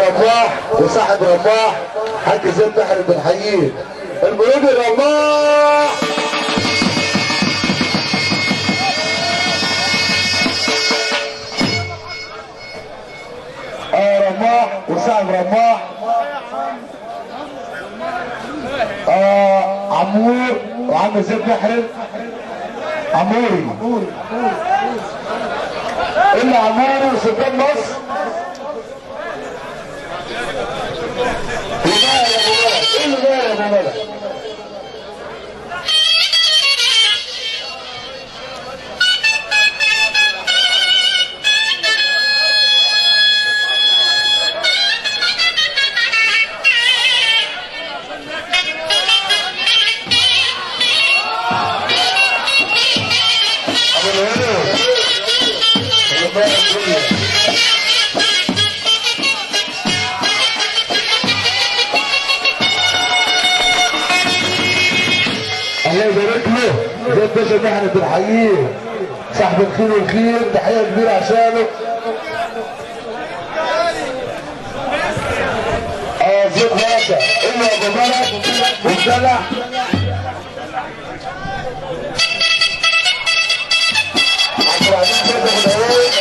رماح وصاحب رماح حاج زين بحر بنحييه المريد رماح. رماح وصاحب رماح. عمور وعم زين بحر عموري الا عموري وسلطان مصر. ايه اللي بقى يا ابو ملك؟ الله يبارك له زي باشا بحر بنحييه صاحب الخير والخير تحيه كبيره عشانه. زيد باشا الا ابو ملك والدلع عبد العزيز باشا